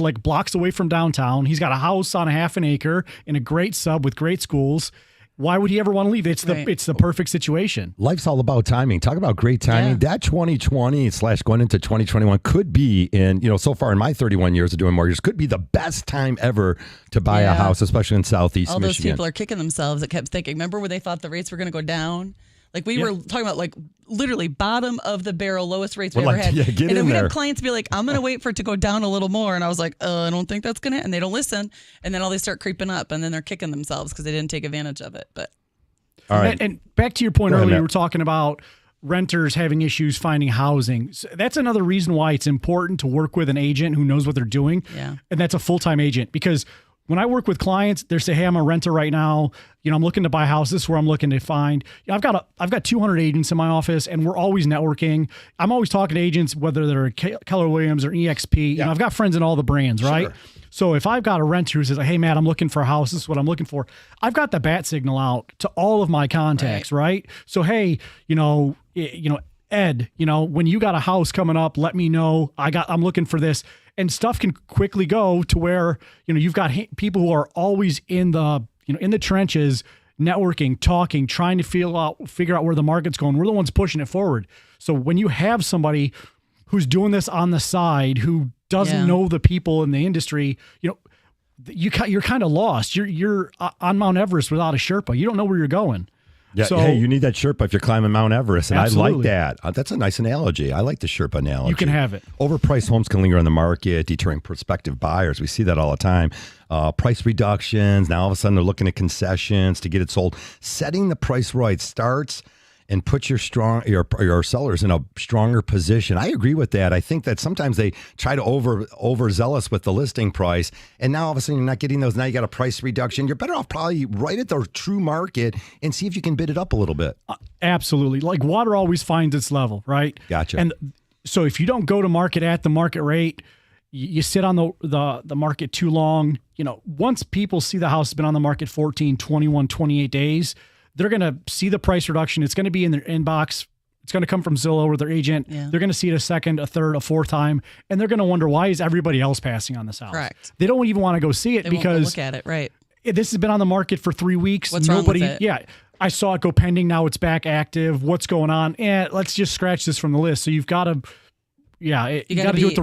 C: like blocks away from downtown. He's got a house on a half an acre in a great sub with great schools. Why would he ever want to leave? It's the perfect situation.
A: Life's all about timing. Talk about great timing. That 2020 / going into 2021 could be, so far in my 31 years of doing mortgages, could be the best time ever to buy a house, especially in Southeast Michigan.
B: All those people are kicking themselves that kept thinking, remember where they thought the rates were going to go down? Like we were talking about, like literally bottom of the barrel, lowest rates we ever had.
A: Yeah,
B: and then we'd have clients be like, I'm going to wait for it to go down a little more. And I was like, I don't think that's going to, and they don't listen. And then all they start creeping up, and then they're kicking themselves because they didn't take advantage of it. But
A: all right.
C: And back to your point earlier, you were talking about renters having issues finding housing. So that's another reason why it's important to work with an agent who knows what they're doing.
B: Yeah.
C: And that's a full-time agent, because when I work with clients, they say, hey, I'm a renter right now. I'm looking to buy a house. This is where I'm looking to find. I've got 200 agents in my office, and we're always networking. I'm always talking to agents, whether they're Keller Williams or EXP. I've got friends in all the brands, right? Sure. So if I've got a renter who says, hey, Matt, I'm looking for a house. This is what I'm looking for. I've got the bat signal out to all of my contacts, right? So, hey, Ed, when you got a house coming up, let me know. I'm looking for this. And stuff can quickly go to where, you've got people who are always in the trenches, networking, talking, trying to figure out where the market's going. We're the ones pushing it forward. So when you have somebody who's doing this on the side, who doesn't know the people in the industry, you're kind of lost. You're on Mount Everest without a Sherpa. You don't know where you're going.
A: Yeah,
C: so,
A: hey, you need that Sherpa if you're climbing Mount Everest, and
C: absolutely.
A: I like that. That's a nice analogy. I like the Sherpa analogy.
C: You can have it.
A: Overpriced homes can linger on the market, deterring prospective buyers. We see that all the time. Price reductions. Now all of a sudden they're looking at concessions to get it sold. Setting the price right starts and puts your sellers in a stronger position. I agree with that. I think that sometimes they try to overzealous with the listing price, and now all of a sudden you're not getting those. Now you got a price reduction. You're better off probably right at the true market and see if you can bid it up a little bit.
C: Absolutely. Like water always finds its level, right?
A: Gotcha.
C: And so if you don't go to market at the market rate, you sit on the market too long. Once people see the house has been on the market 14, 21, 28 days, they're going to see the price reduction. It's going to be in their inbox. It's going to come from Zillow or their agent.
B: Yeah.
C: They're going to see it a second, a third, a fourth time, and they're going to wonder, why is everybody else passing on this house?
B: Correct.
C: They don't even want to go see it
B: They won't go
C: because
B: look at it, right?
C: this has been on the market for 3 weeks.
B: What's wrong with it?
C: Yeah. I saw it go pending. Now it's back active. What's going on? Let's just scratch this from the list. So you've got to, you got to do it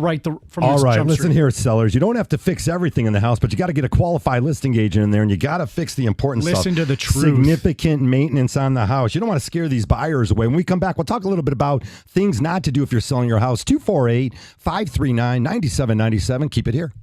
C: from
A: All
C: the
A: right,
C: jump
A: listen
C: street.
A: here, sellers. You don't have to fix everything in the house, but you got to get a qualified listing agent in there, and you got to fix the important stuff.
C: Listen to the truth.
A: Significant maintenance on the house. You don't want to scare these buyers away. When we come back, we'll talk a little bit about things not to do if you're selling your house. 248-539-9797. Keep it here.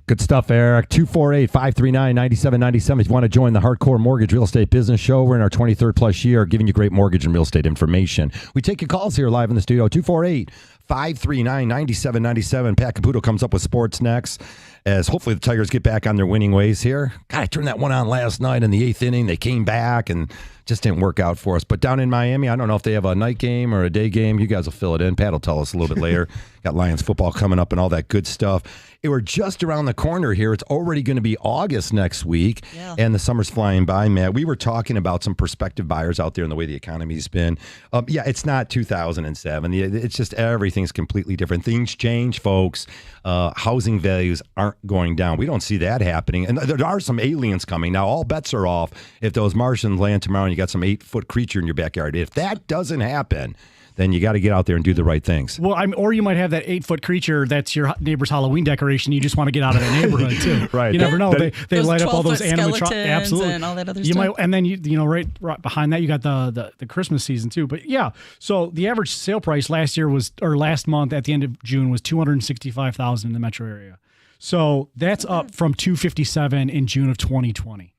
A: Good stuff, Eric. 248-539-9797. If you want to join the Hardcore Mortgage Real Estate Business Show, we're in our 23rd plus year, giving you great mortgage and real estate information. We take your calls here live in the studio, 248-539-9797. Pat Caputo comes up with sports next, as hopefully the Tigers get back on their winning ways here. God, I turned that one on last night in the 8th inning. They came back and just didn't work out for us. But down in Miami, I don't know if they have a night game or a day game. You guys will fill it in. Pat will tell us a little bit later. Got Lions football coming up and all that good stuff. We're just around the corner here. It's already going to be August next week, and the summer's flying by, Matt. We were talking about some prospective buyers out there and the way the economy's been. It's not 2007. It's just everything's completely different. Things change, folks. Housing values aren't going down. We don't see that happening. And there are some aliens coming. Now, all bets are off if those Martians land tomorrow and you got some 8-foot creature in your backyard. If that doesn't happen, then you got to get out there and do the right things.
C: Well, or you might have that 8-foot creature that's your neighbor's Halloween decoration. You just want to get out of the neighborhood too.
A: Right.
C: You never know. They
B: those
C: light up all those
B: 12-foot
C: animatronics.
B: skeletons
C: Absolutely.
B: and all that other
C: you
B: stuff.
C: might, and then you know right behind that you got the Christmas season too. But yeah, so the average sale price last month at the end of June was $265,000 in the metro area. So that's up from $257,000 in June of 2020.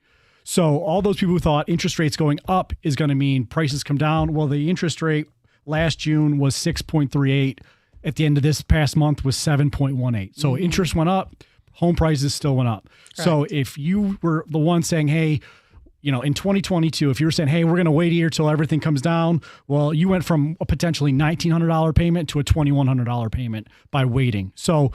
C: So all those people who thought interest rates going up is going to mean prices come down. Well, the interest rate last June was 6.38. At the end of this past month was 7.18. So interest went up, home prices still went up.
B: Correct.
C: So if you were the one saying, hey, you know, in 2022, if you were saying, hey, we're going to wait a year till everything comes down, well, you went from a potentially $1,900 payment to a $2,100 payment by waiting. So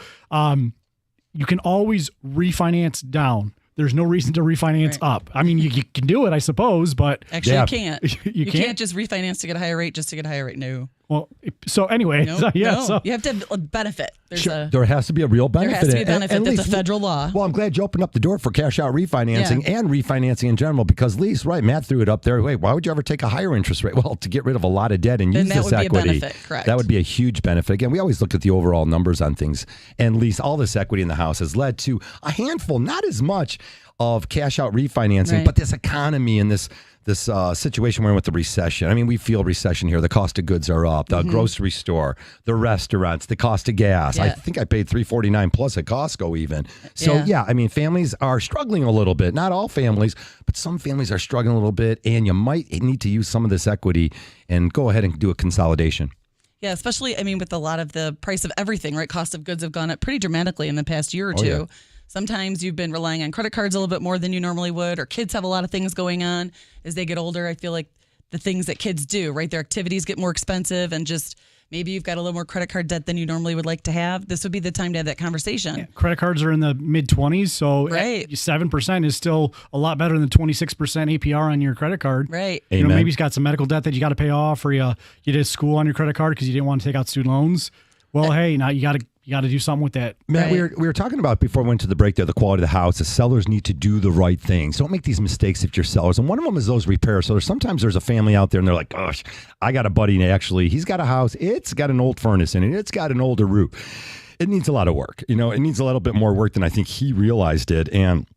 C: you can always refinance down. There's no reason to refinance up. I mean, you can do it, I suppose, but
B: Actually,
A: Yeah.
B: you can't.
C: You
B: can't
C: can't?
B: just refinance to get a higher rate just to get a higher rate. No.
C: well, so anyway,
B: No.
C: so, yeah,
B: no.
C: so
B: You have to have a benefit. There's a
A: There has to be a real benefit.
B: has to be a
A: And-
B: benefit.
A: and
B: That's a
A: Lise,
B: federal law.
A: Well, I'm glad you opened up the door for cash out refinancing and refinancing in general, because Lise, right, Matt threw it up there. Wait, why would you ever take a higher interest rate? Well, to get rid of a lot of debt and
B: Then
A: use
B: that
A: this
B: would be a
A: equity.
B: benefit, correct.
A: That would be a huge benefit. Again, we always look at the overall numbers on things. And Lise, all this equity in the house has led to a handful, not as much, of cash out refinancing,
B: Right.
A: but this economy and this situation we're in with the recession. I mean, we feel recession here. The cost of goods are up. The grocery store, the restaurants, the cost of gas. I
B: Yeah.
A: think I paid $3.49 plus at Costco even. So
B: Yeah.
A: I mean, families are struggling a little bit. Not all families, but some families are struggling a little bit, and you might need to use some of this equity and go ahead and do a consolidation.
B: Yeah, especially, I mean, with a lot of the price of everything, right? Cost of goods have gone up pretty dramatically in the past year or two.
A: yeah.
B: Sometimes you've been relying on credit cards a little bit more than you normally would, or kids have a lot of things going on as they get older. I feel like the things that kids do, right? Their activities get more expensive, and just maybe you've got a little more credit card debt than you normally would like to have. This would be the time to have that conversation.
C: credit cards are in the mid-20s, so
B: Right.
C: 7% is still a lot better than 26% APR on your credit card.
B: Right.
C: You know,
A: Amen.
C: maybe you've got some medical debt that you got to pay off, or you did school on your credit card because you didn't want to take out student loans. Well, hey, now you got to do something with that.
A: Matt,
B: Right.
A: we were talking about before we went to the break there, the quality of the house. The sellers need to do the right things. Don't make these mistakes if you're sellers. And one of them is those repairs. So sometimes there's a family out there and they're like, gosh, I got a buddy, and actually he's got a house. It's got an old furnace in it. It's got an older roof. It needs a lot of work. You know, it needs a little bit more work than I think he realized it. And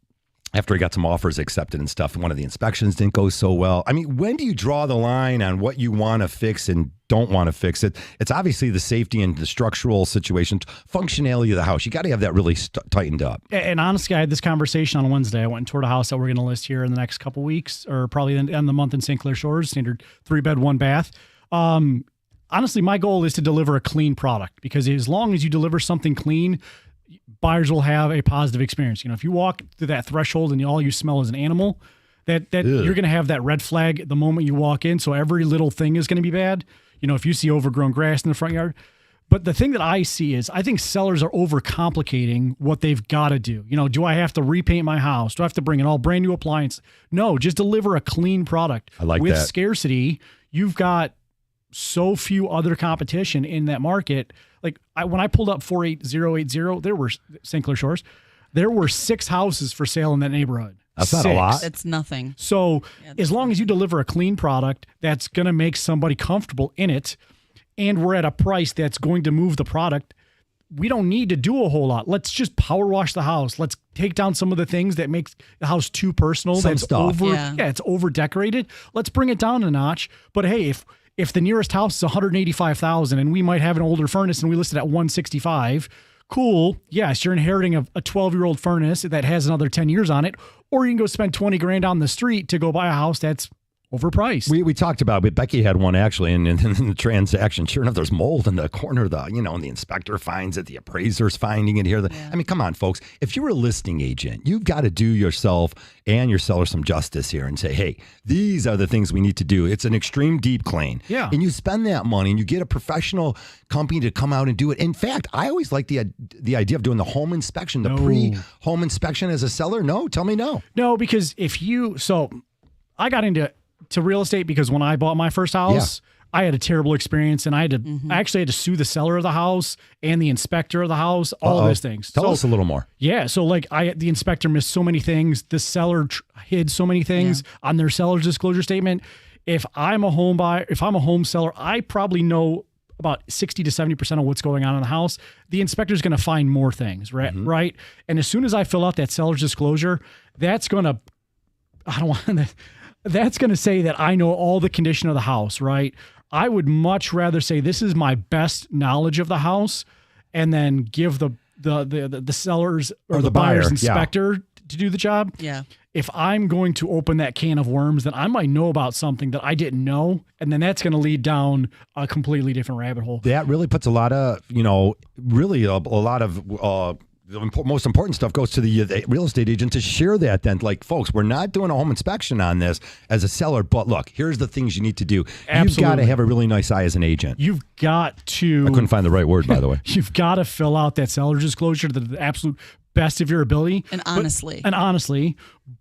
A: after he got some offers accepted and stuff, and one of the inspections didn't go so well. I mean, when do you draw the line on what you want to fix and don't want to fix it? It's obviously the safety and the structural situation, functionality of the house. You got to have that really tightened up.
C: And honestly, I had this conversation on Wednesday. I went and toured a house that we're going to list here in the next couple weeks, or probably in the end of the month in St. Clair Shores, standard 3-bed, 1-bath. Honestly, my goal is to deliver a clean product, because as long as you deliver something clean, buyers will have a positive experience. You know, if you walk through that threshold and all you smell is an animal, that you're going to have that red flag the moment you walk in. So every little thing is going to be bad. You know, if you see overgrown grass in the front yard. But the thing that I see is I think sellers are overcomplicating what they've got to do. You know, do I have to repaint my house? Do I have to bring in all brand new appliance? No, just deliver a clean product.
A: I like
C: With
A: that.
C: scarcity, you've got so few other competition in that market. Like when I pulled up 48080, there were St. Clair Shores, there were 6 houses for sale in that neighborhood.
A: That's not a lot.
B: It's nothing.
C: So
B: Yeah,
C: as long as you deliver a clean product that's going to make somebody comfortable in it, and we're at a price that's going to move the product, we don't need to do a whole lot. Let's just power wash the house. Let's take down some of the things that makes the house too personal.
A: Some
C: that's
A: stuff.
C: It's over decorated. Let's bring it down a notch. But hey, if the nearest house is $185,000 and we might have an older furnace and we listed at $165,000, Cool. Yes, you're inheriting a 12-year-old furnace that has another 10 years on it, or you can go spend 20 grand down the street to go buy a house that's overpriced.
A: We talked about it. Becky had one actually in the transaction. Sure enough, there's mold in the corner. And the inspector finds it. The appraiser's finding it here. I mean, come on, folks. If you're a listing agent, you've got to do yourself and your seller some justice here and say, hey, these are the things we need to do. It's an extreme deep clean.
C: Yeah.
A: And you spend that money and you get a professional company to come out and do it. In fact, I always like the idea of doing the home inspection, the pre-home inspection as a seller. No, tell me no.
C: No, because I got into real estate because when I bought my first house, I had a terrible experience, and I actually had to sue the seller of the house and the inspector of the house, all of those things.
A: Tell us a little more.
C: Yeah, so the inspector missed so many things. The seller hid so many things on their seller's disclosure statement. If I'm a home seller, I probably know about 60 to 70% of what's going on in the house. The inspector's going to find more things, right? Right. And as soon as I fill out that seller's disclosure, that's going to say that I know all the condition of the house, right? I would much rather say this is my best knowledge of the house, and then give the sellers or the buyer's inspector to do the job.
B: Yeah.
C: If I'm going to open that can of worms, then I might know about something that I didn't know, and then that's going to lead down a completely different rabbit hole.
A: That really puts a lot of, really a lot of the most important stuff goes to the real estate agent to share that then. Like, folks, we're not doing a home inspection on this as a seller, but look, here's the things you need to do.
C: Absolutely.
A: You've got to have a really nice eye as an agent.
C: You've got to...
A: I couldn't find the right word, by the way.
C: You've got to fill out that seller's disclosure to the absolute best of your ability.
B: And honestly.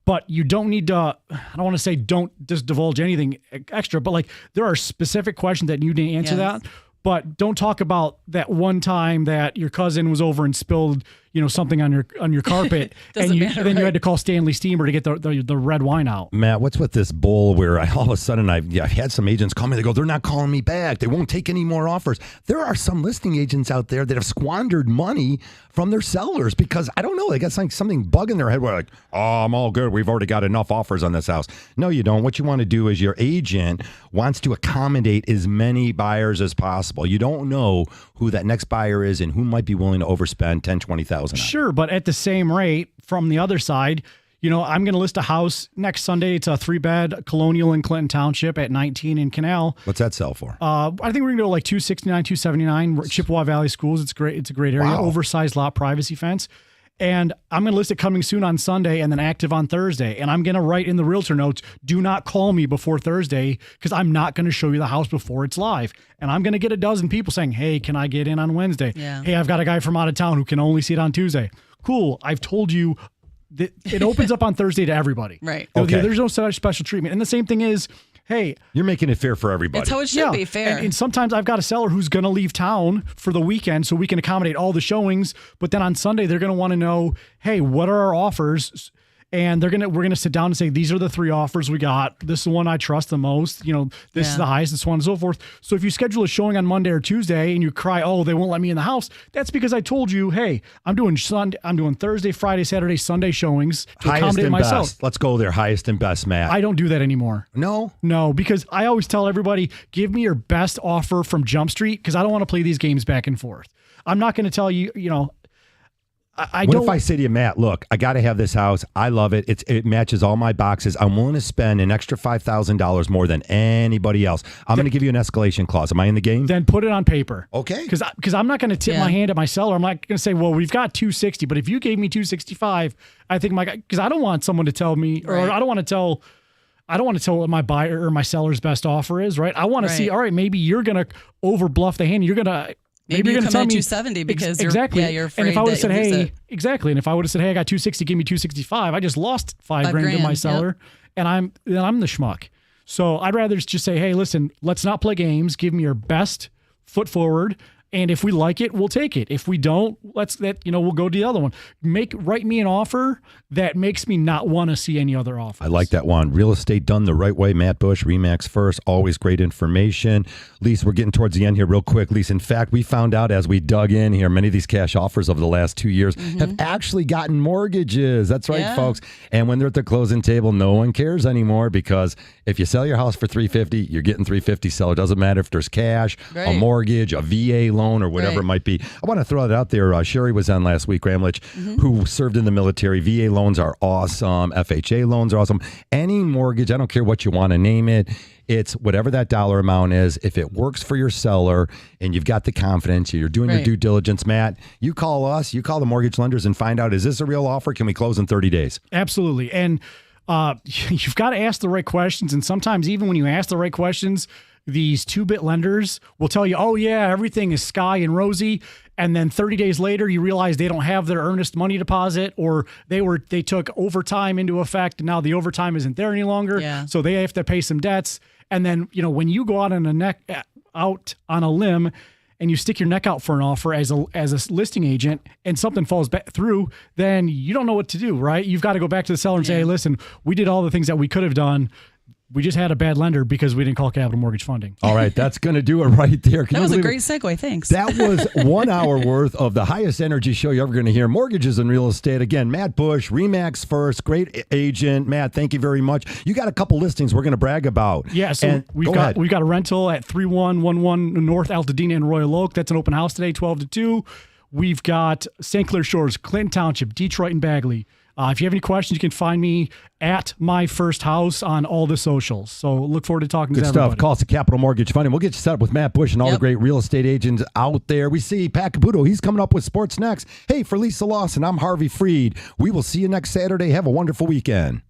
C: But you don't need to, I don't want to say don't just divulge anything extra, but there are specific questions that you didn't answer that. But don't talk about that one time that your cousin was over and spilled, something on your carpet, and you had to call Stanley Steamer to get the red wine out.
A: Matt, what's with this bull where all of a sudden I've had some agents call me. They go, they're not calling me back. They won't take any more offers. There are some listing agents out there that have squandered money from their sellers because I don't know. They got something bug in their head where I'm all good. We've already got enough offers on this house. No, you don't. What you want to do is your agent wants to accommodate as many buyers as possible. You don't know who that next buyer is and who might be willing to overspend $10,000, $20,000.
C: Sure, but at the same rate, from the other side, I'm going to list a house next Sunday. It's a 3-bed colonial in Clinton Township at 19 in Canal.
A: What's that sell for?
C: I think we're going to go like $269, $279. Chippewa Valley Schools. It's great. It's a great area.
A: Wow.
C: Oversized lot, privacy fence. And I'm going to list it coming soon on Sunday and then active on Thursday. And I'm going to write in the realtor notes, do not call me before Thursday because I'm not going to show you the house before it's live. And I'm going to get a dozen people saying, hey, can I get in on Wednesday?
B: Yeah.
C: Hey, I've got a guy from out of town who can only see it on Tuesday. Cool. I've told you that it opens up on Thursday to everybody.
B: Right.
A: Okay.
C: There's no special treatment. And the same thing is, hey,
A: you're making it fair for everybody.
B: That's how it should be, fair.
C: And sometimes I've got a seller who's going to leave town for the weekend so we can accommodate all the showings. But then on Sunday, they're going to want to know, hey, what are our offers? And we're going to sit down and say, these are the 3 offers we got. This is the one I trust the most. This is the highest, and so on and so forth. So if you schedule a showing on Monday or Tuesday and you cry, oh, they won't let me in the house, that's because I told you, hey, I'm doing Thursday, Friday, Saturday, Sunday showings to
A: highest
C: accommodate
A: and
C: myself.
A: best. Let's go there. Highest and best, Matt.
C: I don't do that anymore. No, because I always tell everybody, give me your best offer from Jump Street because I don't want to play these games back and forth. I'm not going to tell you,
A: What if I say to you, Matt, look, I got to have this house. I love it. It matches all my boxes. I'm willing to spend an extra $5,000 more than anybody else. I'm going to give you an escalation clause. Am I in the game?
C: Then put it on paper.
A: Okay.
C: Because I'm not going to tip my hand at my seller. I'm not going to say, well, we've got 260, but if you gave me 265, I think because I don't want someone to tell me, or I don't want to tell what my buyer or my seller's best offer is, right? I want to see, all right, maybe you're going to over bluff the hand. You're going to...
B: Maybe
C: you're
B: you
C: going to
B: come
C: tell
B: in
C: me
B: 270 because
C: exactly.
B: you're afraid.
C: And if I would have said,
B: that you'll lose
C: hey,
B: it.
C: exactly. And if I would have said, hey, I got 260, give me 265, I just lost $5 grand to my seller, and I'm the schmuck. So I'd rather just say, hey, listen, let's not play games. Give me your best foot forward. And if we like it, we'll take it. If we don't, we'll go to the other one. Write me an offer that makes me not want to see any other offers.
A: I like that one. Real estate done the right way. Matt Bush, RE/MAX First. Always great information. Lisa, we're getting towards the end here real quick. Lisa, in fact, we found out as we dug in here, many of these cash offers over the last 2 years have actually gotten mortgages. That's right, folks. And when they're at the closing table, no one cares anymore because if you sell your house for $350, you're getting $350. Seller doesn't matter if there's cash, a mortgage, a VA loan. loan or whatever it might be. I want to throw it out there. Sherry was on last week, Ramlich, who served in the military. VA loans are awesome. FHA loans are awesome. Any mortgage, I don't care what you want to name it. It's whatever that dollar amount is. If it works for your seller and you've got the confidence, you're doing your due diligence, Matt, you call us, you call the mortgage lenders and find out, is this a real offer? Can we close in 30 days?
C: Absolutely. And you've got to ask the right questions. And sometimes even when you ask the right questions, these 2-bit lenders will tell you, oh, yeah, everything is sky and rosy. And then 30 days later, you realize they don't have their earnest money deposit, or they took overtime into effect. And now the overtime isn't there any longer.
B: Yeah.
C: So they have to pay some debts. And then, when you go out on a limb and you stick your neck out for an offer as a listing agent and something falls back through, then you don't know what to do, right? You've got to go back to the seller and say, hey, listen, we did all the things that we could have done. We just had a bad lender because we didn't call Capital Mortgage Funding.
A: All right, that's going to do it right there.
B: That was a great segue. Thanks.
A: That was 1 hour worth of the highest energy show you're ever going to hear. Mortgages and real estate. Again, Matt Bush, RE/MAX First, great agent. Matt, thank you very much. You got a couple listings we're going to brag about.
C: Yeah, so we've got a rental at 3111 North Altadena in Royal Oak. That's an open house today, 12 to 2. We've got St. Clair Shores, Clinton Township, Detroit, and Bagley. If you have any questions, you can find me at My First House on all the socials. So look forward to talking to everybody.
A: Good stuff. Call us at Capital Mortgage Funding. We'll get you set up with Matt Bush and all the great real estate agents out there. We see Pat Caputo. He's coming up with Sports Next. Hey, for Lisa Lawson, I'm Harvey Freed. We will see you next Saturday. Have a wonderful weekend.